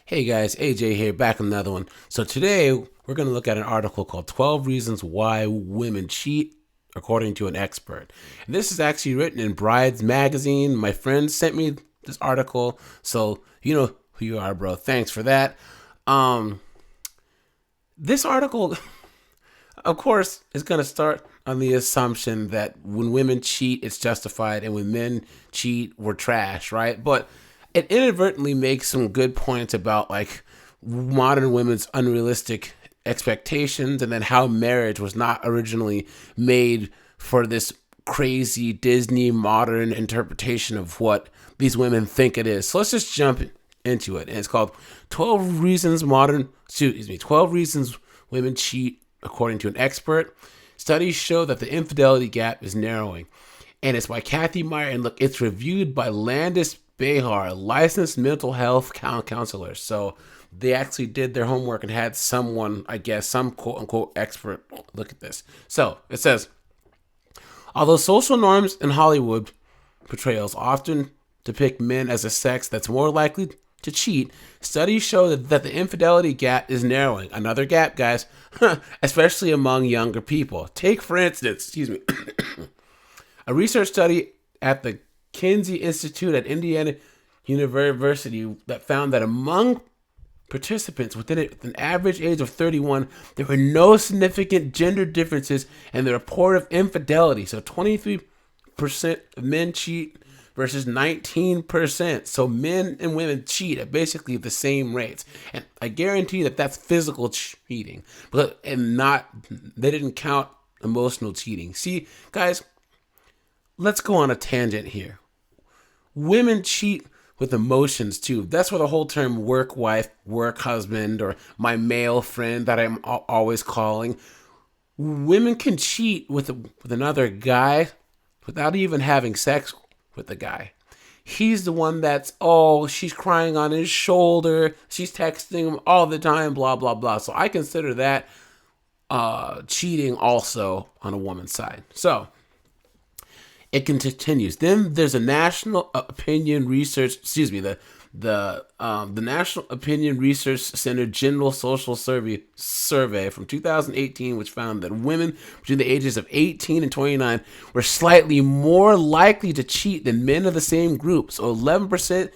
Hey guys, AJ here, back with another one. So today we're going to look at an article called 12 Reasons Why Women Cheat According to an Expert. And this is actually written in Brides Magazine. My friend sent me this article, so you know who you are, bro. Thanks for that. Um, this article, of course, is going to start on the assumption that when women cheat, it's justified, and when men cheat, we're trash, right? But it inadvertently makes some good points about like modern women's unrealistic expectations and then how marriage was not originally made for this crazy Disney modern interpretation of what these women think it is. So let's just jump into it. And it's called 12 Reasons Women Cheat According to an Expert. Studies show that the infidelity gap is narrowing. And it's by Kathy Meyer. And look, it's reviewed by Landis Behar, licensed mental health counselor. So they actually did their homework and had someone, I guess, some quote unquote expert look at this. So it says, although social norms in Hollywood portrayals often depict men as a sex that's more likely to cheat, studies show that the infidelity gap is narrowing. Another gap, guys, especially among younger people. Take, for instance, a research study at the Kinsey Institute at Indiana University that found that among participants with an average age of 31, there were no significant gender differences in the report of infidelity. So 23% of men cheat versus 19%. So men and women cheat at basically the same rates. And I guarantee that that's physical cheating, they didn't count emotional cheating. See, guys, let's go on a tangent here. Women cheat with emotions too. That's where the whole term work wife, work husband, or my male friend that I'm always calling. Women can cheat with another guy without even having sex with the guy. He's the one she's crying on his shoulder. She's texting him all the time, blah, blah, blah. So I consider that cheating also on a woman's side. So it continues. Then there's a National Opinion Research, the National Opinion Research Center General Social Survey from 2018, which found that women between the ages of 18 and 29 were slightly more likely to cheat than men of the same group. So 11%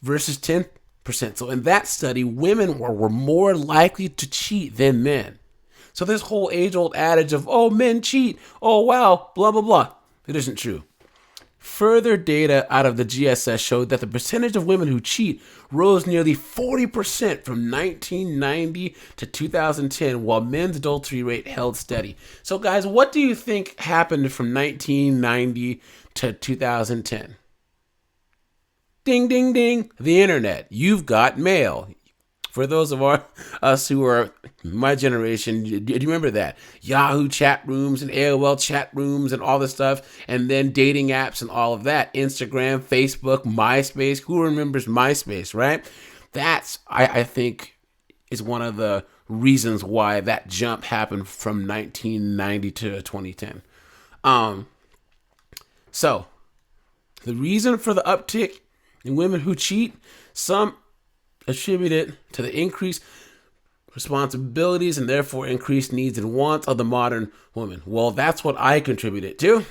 versus 10%. So in that study, women were more likely to cheat than men. So this whole age-old adage of, oh, men cheat, oh, wow, blah, blah, blah. It isn't true. Further data out of the GSS showed that the percentage of women who cheat rose nearly 40% from 1990 to 2010, while men's adultery rate held steady. So, guys, what do you think happened from 1990 to 2010? Ding, ding, ding. The internet. You've got mail. For those of us who are my generation, do you remember that? Yahoo chat rooms and AOL chat rooms and all this stuff, and then dating apps and all of that. Instagram, Facebook, MySpace. Who remembers MySpace, right? That's, I think, is one of the reasons why that jump happened from 1990 to 2010. So, the reason for the uptick in women who cheat, some attribute it to the increased responsibilities and therefore increased needs and wants of the modern woman. Well, that's what I attribute to.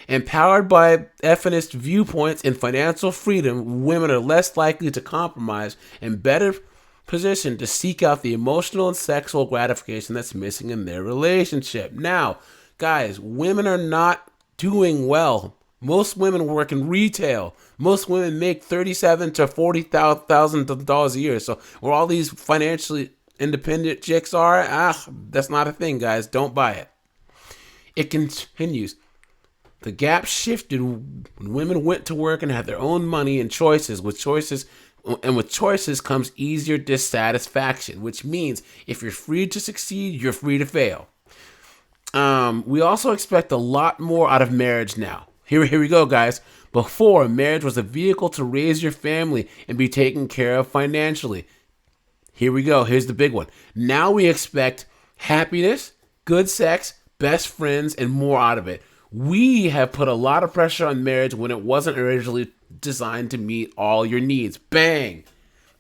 Empowered by feminist viewpoints and financial freedom, women are less likely to compromise and better positioned to seek out the emotional and sexual gratification that's missing in their relationship. Now, guys, women are not doing well. Most women work in retail. Most women make $37,000 to $40,000 a year. So where all these financially independent chicks are, that's not a thing, guys. Don't buy it. It continues. The gap shifted when women went to work and had their own money and choices. With choices comes easier dissatisfaction, which means if you're free to succeed, you're free to fail. We also expect a lot more out of marriage now. Here we go, guys. Before, marriage was a vehicle to raise your family and be taken care of financially. Here we go. Here's the big one. Now we expect happiness, good sex, best friends, and more out of it. We have put a lot of pressure on marriage when it wasn't originally designed to meet all your needs. Bang!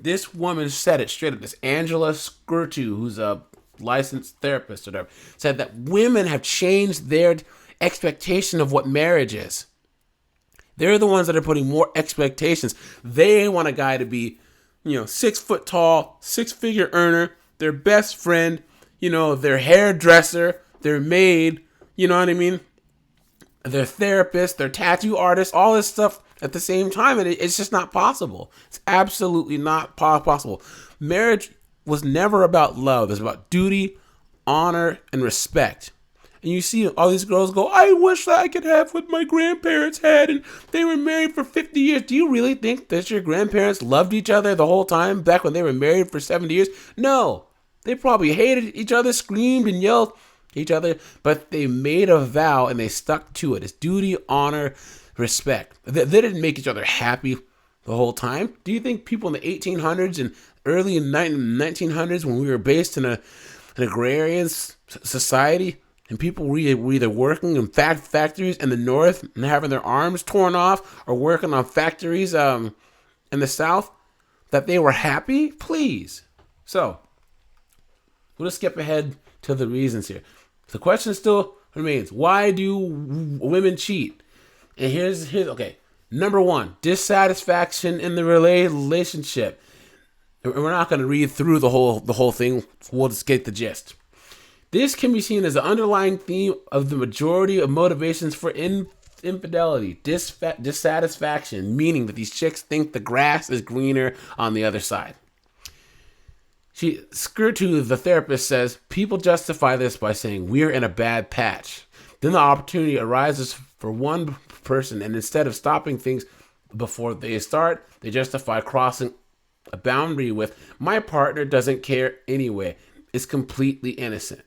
This woman said it straight up. This Angela Skirtu, who's a licensed therapist or whatever, said that women have changed their expectation of what marriage is. They're the ones that are putting more expectations. They want a guy to be, 6 foot tall, 6-figure earner, their best friend, their hairdresser, their maid, you know what I mean? Their therapist, their tattoo artist, all this stuff at the same time. And it's just not possible. It's absolutely not possible. Marriage was never about love. It's about duty, honor, and respect. And you see all these girls go, I wish that I could have what my grandparents had, and they were married for 50 years. Do you really think that your grandparents loved each other the whole time back when they were married for 70 years? No. They probably hated each other, screamed and yelled at each other, but they made a vow and they stuck to it. It's duty, honor, respect. They didn't make each other happy the whole time. Do you think people in the 1800s and early in 1900s, when we were based in an agrarian society, and people were either working in factories in the north and having their arms torn off, or working on factories in the south, that they were happy? Please. So, we'll just skip ahead to the reasons here. The question still remains, why do women cheat? And here's okay. Number one, dissatisfaction in the relationship. And we're not going to read through the whole thing. We'll just get the gist. This can be seen as the underlying theme of the majority of motivations for infidelity. Dissatisfaction, meaning that these chicks think the grass is greener on the other side. Skirtu, the therapist, says, people justify this by saying, we're in a bad patch. Then the opportunity arises for one person, and instead of stopping things before they start, they justify crossing a boundary with, my partner doesn't care anyway. It's completely innocent.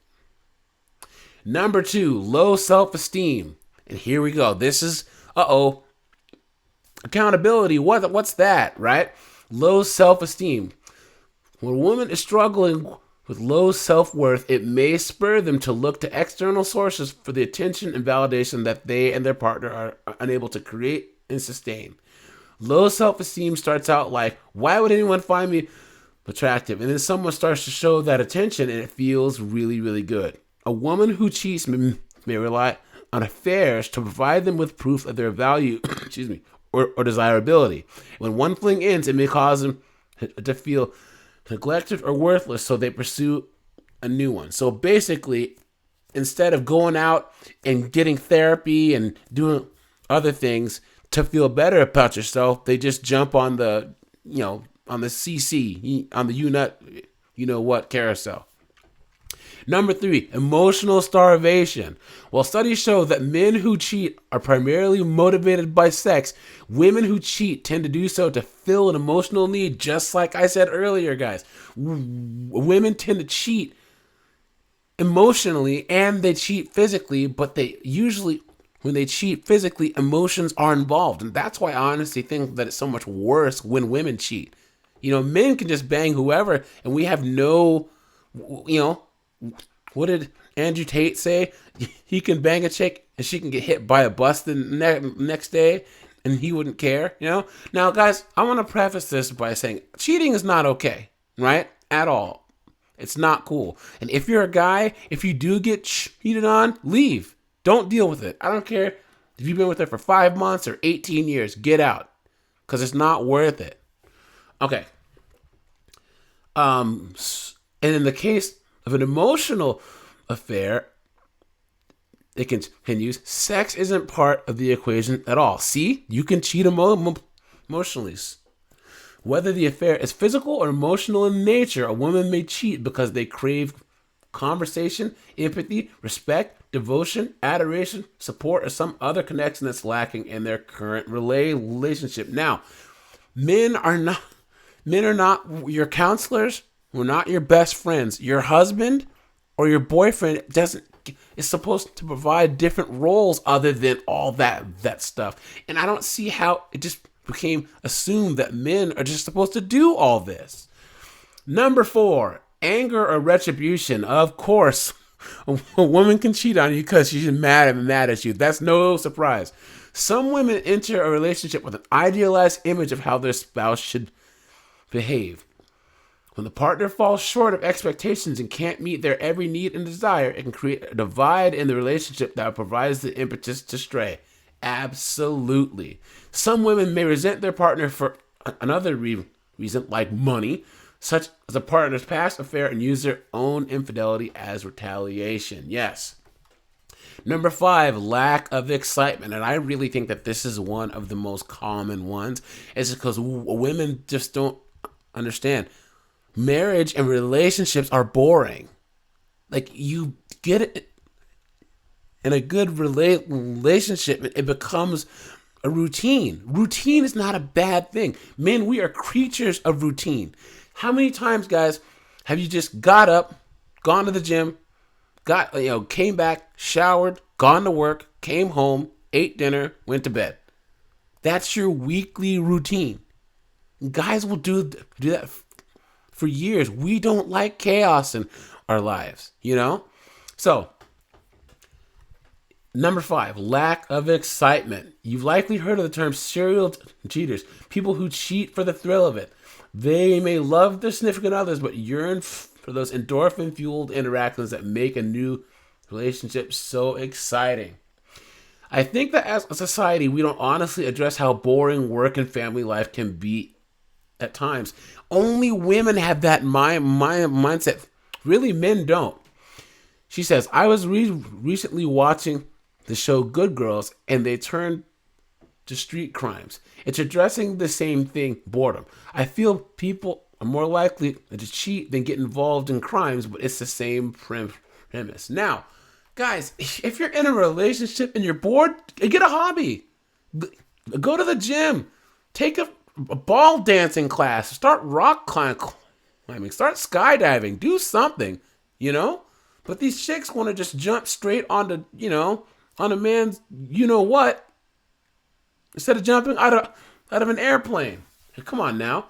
Number two, low self-esteem. And here we go. This is, accountability. What's that, right? Low self-esteem. When a woman is struggling with low self-worth, it may spur them to look to external sources for the attention and validation that they and their partner are unable to create and sustain. Low self-esteem starts out like, why would anyone find me attractive? And then someone starts to show that attention, and it feels really, really good. A woman who cheats may rely on affairs to provide them with proof of their value, or desirability. When one fling ends, it may cause them to feel neglected or worthless, so they pursue a new one. So basically, instead of going out and getting therapy and doing other things to feel better about yourself, they just jump on the, on the CC, on the you-what carousel. Number three, emotional starvation. While studies show that men who cheat are primarily motivated by sex, women who cheat tend to do so to fill an emotional need, just like I said earlier, guys. Women tend to cheat emotionally and they cheat physically, but they usually, when they cheat physically, emotions are involved. And that's why I honestly think that it's so much worse when women cheat. Men can just bang whoever, and we have no, what did Andrew Tate say? He can bang a chick and she can get hit by a bus the next day and he wouldn't care, Now, guys, I want to preface this by saying cheating is not okay, right? At all. It's not cool. And if you're a guy, if you do get cheated on, leave. Don't deal with it. I don't care if you've been with her for 5 months or 18 years. Get out. Because it's not worth it. Okay. And in the case of an emotional affair, it continues, sex isn't part of the equation at all. See, you can cheat emotionally. Whether the affair is physical or emotional in nature, a woman may cheat because they crave conversation, empathy, respect, devotion, adoration, support, or some other connection that's lacking in their current relationship. Now, men are not your counselors. We're not your best friends. Your husband or your boyfriend is supposed to provide different roles other than all that stuff. And I don't see how it just became assumed that men are just supposed to do all this. Number 4, anger or retribution. Of course, a woman can cheat on you because she's mad at you. That's no surprise. Some women enter a relationship with an idealized image of how their spouse should behave. When the partner falls short of expectations and can't meet their every need and desire, it can create a divide in the relationship that provides the impetus to stray. Absolutely. Some women may resent their partner for another reason, like money, such as a partner's past affair, and use their own infidelity as retaliation. Yes. Number 5, lack of excitement. And I really think that this is one of the most common ones. It's because women just don't understand. Marriage and relationships are boring. Like, you get it in a good relationship, it becomes a routine. Routine is not a bad thing. Men, we are creatures of routine. How many times, guys, have you just got up, gone to the gym, came back, showered, gone to work, came home, ate dinner, went to bed? That's your weekly routine. Guys will do that for years. We don't like chaos in our lives, So, number 5, lack of excitement. You've likely heard of the term serial cheaters, people who cheat for the thrill of it. They may love their significant others, but yearn for those endorphin-fueled interactions that make a new relationship so exciting. I think that as a society, we don't honestly address how boring work and family life can be at times. Only women have that mindset. Really, men don't. She says, I was recently watching the show Good Girls, and they turned to street crimes. It's addressing the same thing, boredom. I feel people are more likely to cheat than get involved in crimes, but it's the same premise. Now, guys, if you're in a relationship and you're bored, get a hobby. Go to the gym. Take a ball dancing class. Start rock climbing. Start skydiving. Do something, But these chicks want to just jump straight onto, on a man's what, instead of jumping out of an airplane. Come on now.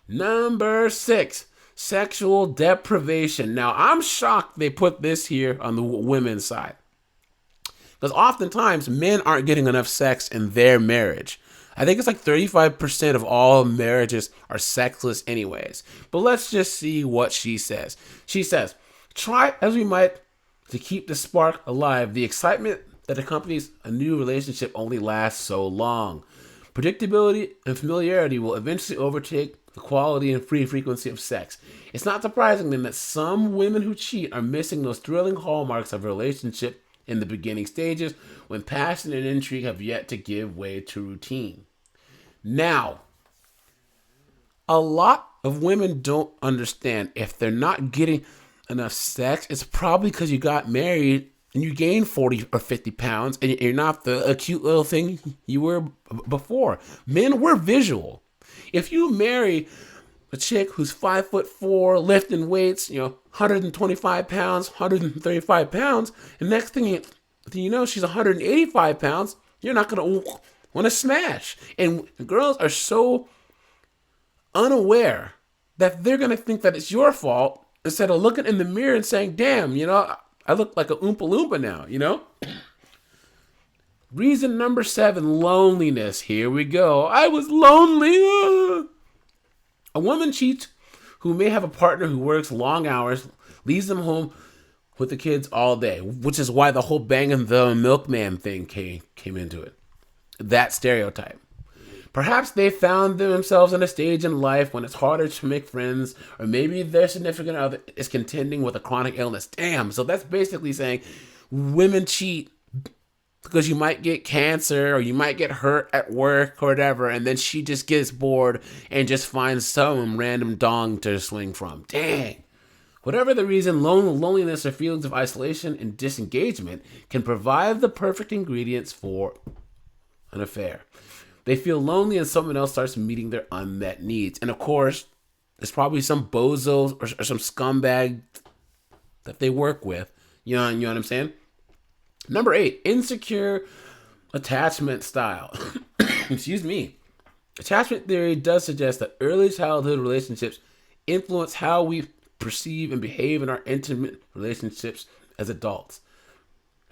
Number 6, sexual deprivation. Now, I'm shocked they put this here on the women's side, because oftentimes men aren't getting enough sex in their marriage. I think it's like 35% of all marriages are sexless anyways. But let's just see what she says. She says, try as we might to keep the spark alive, the excitement that accompanies a new relationship only lasts so long. Predictability and familiarity will eventually overtake the quality and frequency of sex. It's not surprising then that some women who cheat are missing those thrilling hallmarks of a relationship in the beginning stages, when passion and intrigue have yet to give way to routine. Now, a lot of women don't understand, if they're not getting enough sex, it's probably because you got married and you gained 40 or 50 pounds and you're not the cute little thing you were before. Men, we're visual. If you marry a chick who's 5'4", lifting weights, 125 pounds, 135 pounds, and next thing you know, she's 185 pounds, you're not going to want to smash. And girls are so unaware that they're going to think that it's your fault, instead of looking in the mirror and saying, damn, I look like a Oompa Loompa now, Reason number 7, loneliness. Here we go. I was lonely. A woman cheats who may have a partner who works long hours, leaves them home with the kids all day, which is why the whole banging the milkman thing came into it. That stereotype. Perhaps they found themselves in a stage in life when it's harder to make friends, or maybe their significant other is contending with a chronic illness. Damn, so that's basically saying women cheat because you might get cancer or you might get hurt at work or whatever, and then she just gets bored and just finds some random dong to swing from. Dang. Whatever the reason, loneliness or feelings of isolation and disengagement can provide the perfect ingredients for an affair. They feel lonely and someone else starts meeting their unmet needs. And of course, there's probably some bozo or some scumbag that they work with. You know what I'm saying? Number 8, insecure attachment style. Excuse me. Attachment theory does suggest that early childhood relationships influence how we perceive and behave in our intimate relationships as adults.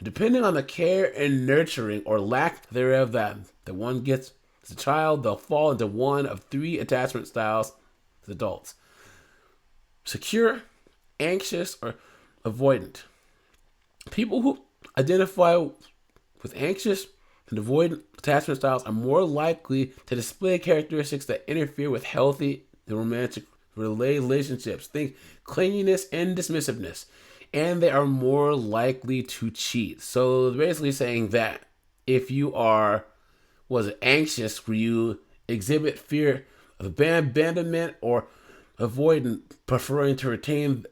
Depending on the care and nurturing or lack thereof that one gets as a child, they'll fall into one of 3 attachment styles as adults. Secure, anxious, or avoidant. People who identify with anxious and avoidant attachment styles are more likely to display characteristics that interfere with healthy and romantic relationships. Think clinginess and dismissiveness. And they are more likely to cheat. So basically saying that if you are anxious, where you exhibit fear of abandonment, or avoidant, preferring to retain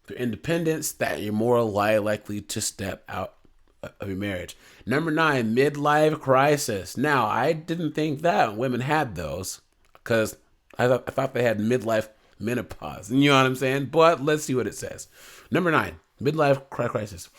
their independence, that you're more likely to step out of your marriage. Number 9, midlife crisis. Now, I didn't think that women had those, because I thought they had midlife menopause. You know what I'm saying? But let's see what it says. Number 9, midlife crisis.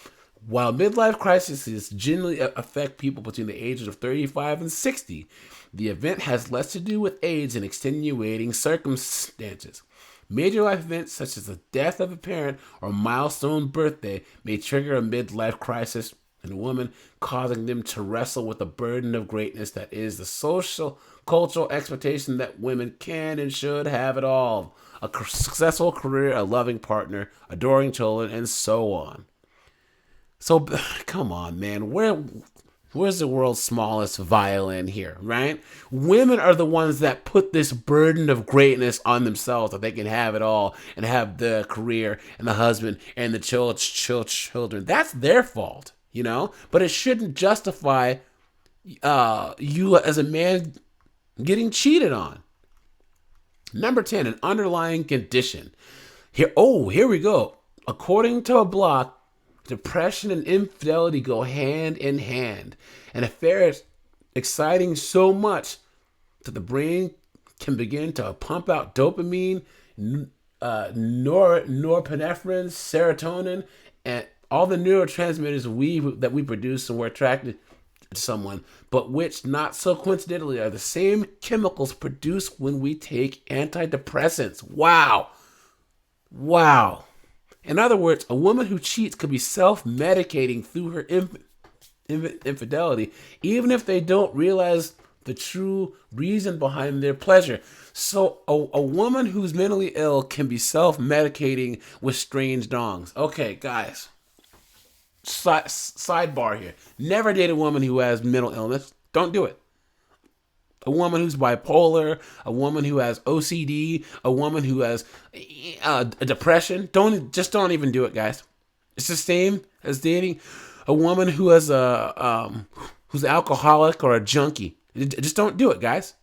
While midlife crises generally affect people between the ages of 35 and 60, the event has less to do with age and extenuating circumstances. Major life events such as the death of a parent or milestone birthday may trigger a midlife crisis in a woman, causing them to wrestle with the burden of greatness that is the social, cultural expectation that women can and should have it all. A successful career, a loving partner, adoring children, and so on. So, come on, man. Where's the world's smallest violin here, right? Women are the ones that put this burden of greatness on themselves, that they can have it all and have the career and the husband and the children. That's their fault, you know? But it shouldn't justify you as a man getting cheated on. Number 10, an underlying condition. Here we go. According to a blog, depression and infidelity go hand in hand. An affair is exciting so much that the brain can begin to pump out dopamine, norepinephrine, serotonin, and all the neurotransmitters that we produce when we're attracted to someone, but which, not so coincidentally, are the same chemicals produced when we take antidepressants. Wow. In other words, a woman who cheats could be self-medicating through her infidelity, even if they don't realize the true reason behind their pleasure. So a woman who's mentally ill can be self-medicating with strange dongs. Okay, guys, sidebar here. Never date a woman who has mental illness. Don't do it. A woman who's bipolar, a woman who has OCD, a woman who has a depression. Don't even do it, guys. It's the same as dating a woman who has who's an alcoholic or a junkie. Just don't do it, guys.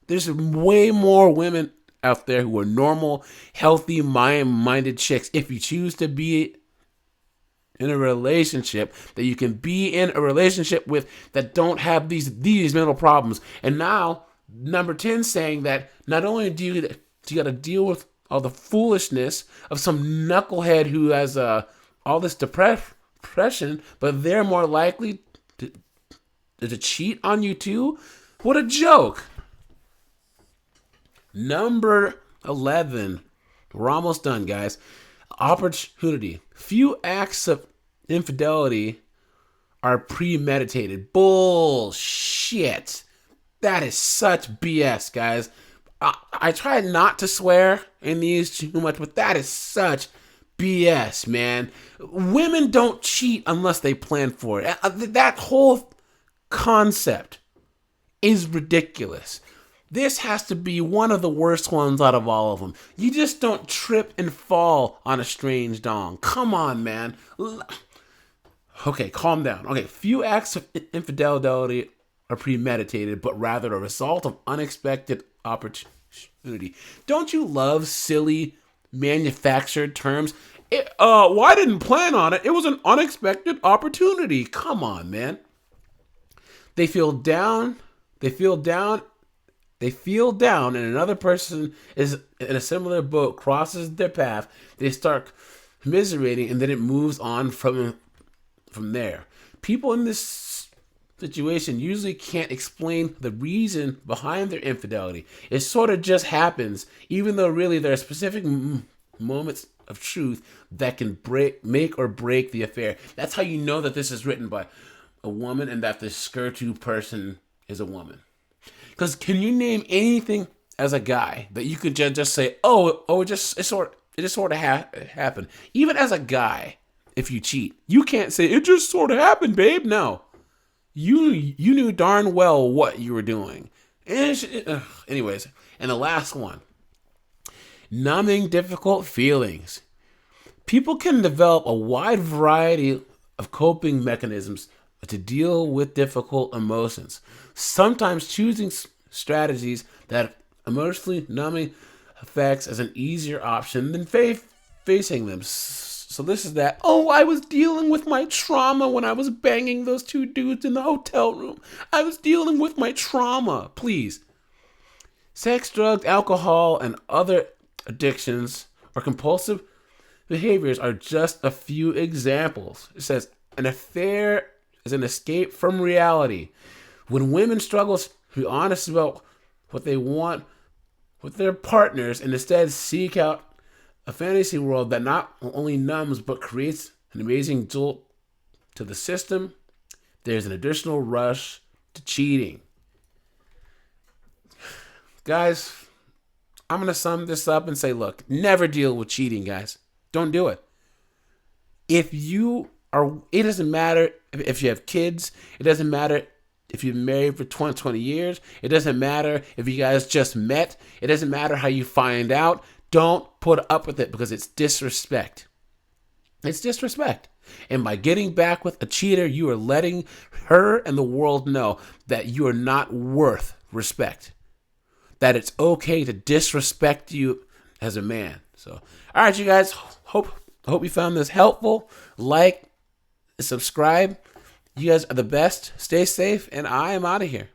There's way more women out there who are normal, healthy, minded chicks. If you choose to be in a relationship, that you can be in a relationship with, that don't have these mental problems. And now, number 10 saying that not only do you got to deal with all the foolishness of some knucklehead who has all this depression, but they're more likely to cheat on you too? What a joke. Number 11. We're almost done, guys. Opportunity. Few acts of infidelity are premeditated. Bullshit. That is such BS, guys. I try not to swear in these too much, but that is such BS, man. Women don't cheat unless they plan for it. That whole concept is ridiculous. This has to be one of the worst ones out of all of them. You just don't trip and fall on a strange dong. Come on, man. Okay, calm down. Okay, few acts of infidelity are premeditated, but rather a result of unexpected opportunity. Don't you love silly manufactured terms? Well, I didn't plan on it. It was an unexpected opportunity. Come on, man. They feel down, and another person is in a similar boat, crosses their path. They start commiserating, and then it moves on from there. People in this situation usually can't explain the reason behind their infidelity. It sort of just happens, even though really there are specific moments of truth that can make or break the affair. That's how you know that this is written by a woman and that the skirtu person is a woman. Because can you name anything as a guy that you could just say, it just sort of happened. Even as a guy, if you cheat, you can't say it just sort of happened, babe. No, you knew darn well what you were doing. Anyways, and the last one, numbing difficult feelings. People can develop a wide variety of coping mechanisms to deal with difficult emotions, sometimes choosing strategies that emotionally numbing effects as an easier option than facing them. So this is that. Oh, I was dealing with my trauma when I was banging those two dudes in the hotel room. I was dealing with my trauma. Please. Sex, drugs, alcohol, and other addictions or compulsive behaviors are just a few examples. It says, an affair is an escape from reality. When women struggle to be honest about what they want with their partners and instead seek out a fantasy world that not only numbs but creates an amazing jolt to the system, there's an additional rush to cheating. Guys, I'm going to sum this up and say, look, never deal with cheating, guys. Don't do it. It doesn't matter if you have kids. It doesn't matter if you've been married for 20 years. It doesn't matter if you guys just met. It doesn't matter how you find out. Don't put up with it because it's disrespect. It's disrespect. And by getting back with a cheater, you are letting her and the world know that you are not worth respect. That it's okay to disrespect you as a man. So, all right, you guys. Hope you found this helpful. Like, subscribe. You guys are the best. Stay safe, and I am out of here.